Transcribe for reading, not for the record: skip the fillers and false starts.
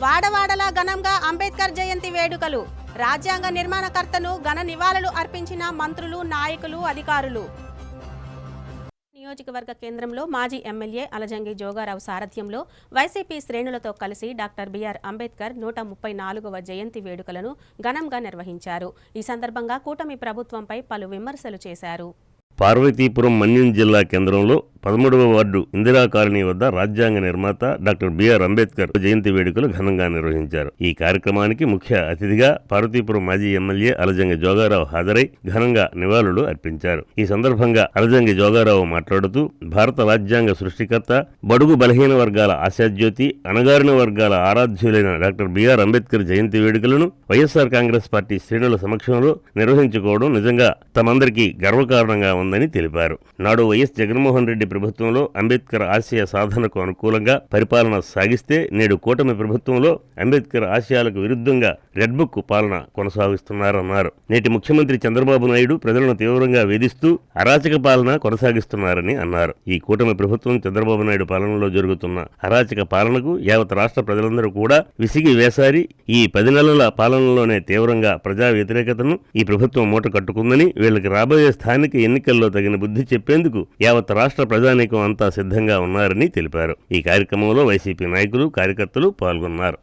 వాడవాడలా ఘనంగా అంబేద్కర్ జయంతి వేడుకలు. రాజ్యాంగ నిర్మాణకర్తను ఘన నివాళులు అర్పించిన మంత్రులు, నాయకులు, అధికారులు. నియోజకవర్గ కేంద్రంలో మాజీ ఎమ్మెల్యే అలజంగి జోగారావు సారథ్యంలో వైసీపీ శ్రేణులతో కలిసి డాక్టర్ బిఆర్ అంబేద్కర్ 134వ జయంతి వేడుకలను ఘనంగా నిర్వహించారు. ఈ సందర్భంగా కూటమి ప్రభుత్వంపై పలు విమర్శలు చేశారు. పార్వతీపురం మన్యం జిల్లా కేంద్రంలో 13వ వార్డు ఇందిరా కాలనీ వద్ద రాజ్యాంగ నిర్మాత డాక్టర్ బిఆర్ అంబేద్కర్ జయంతి వేడుకలు ఘనంగా నిర్వహించారు. ఈ కార్యక్రమానికి ముఖ్య అతిథిగా పార్వతీపురం మాజీ ఎమ్మెల్యే అలజంగి జోగారావు హాజరై ఘనంగా నివాళులు అర్పించారు. ఈ సందర్భంగా అలజంగి జోగారావు మాట్లాడుతూ భారత రాజ్యాంగ సృష్టికర్త, బడుగు బలహీన వర్గాల ఆశాజ్యోతి, అణగారిన వర్గాల ఆరాధ్యులైన డాక్టర్ బిఆర్ అంబేద్కర్ జయంతి వేడుకలను వైఎస్ఆర్ కాంగ్రెస్ పార్టీ శ్రేణుల సమక్షంలో నిర్వహించుకోవడం నిజంగా తమందరికీ గర్వకారణంగా ఉందని తెలిపారు. నాడు వైఎస్ జగన్మోహన్ రెడ్డి ప్రభుత్వంలో అంబేద్కర్ ఆశయ సాధనకు అనుకూలంగా పరిపాలన సాగిస్తే, నేడు కూటమి ప్రభుత్వంలో అంబేద్కర్ ఆశయాలకు విరుద్ధంగా రెడ్ బుక్ పాలన కొనసాగిస్తున్నారన్నారు. నేటి ముఖ్యమంత్రి చంద్రబాబు నాయుడు ప్రజలను తీవ్రంగా వేధిస్తూ అరాచక పాలన కొనసాగిస్తున్నారని అన్నారు. ఈ కూటమి ప్రభుత్వం చంద్రబాబు నాయుడు పాలనలో జరుగుతున్న అరాచక పాలనకు యావత్ రాష్ట్ర ప్రజలందరూ కూడా విసిగి వేసారి. ఈ 10 నెలల పాలనలోనే తీవ్రంగా ప్రజా వ్యతిరేకతను ఈ ప్రభుత్వం మూట కట్టుకుందని, వీళ్ళకి రాబోయే స్థానిక ఎన్నికల్లో తగిన బుద్ధి చెప్పేందుకు యావత్ రాష్ట్ర ప్రజానీకం అంతా సిద్ధంగా ఉన్నారని తెలిపారు. ఈ కార్యక్రమంలో వైసీపీ నాయకులు, కార్యకర్తలు పాల్గొన్నారు.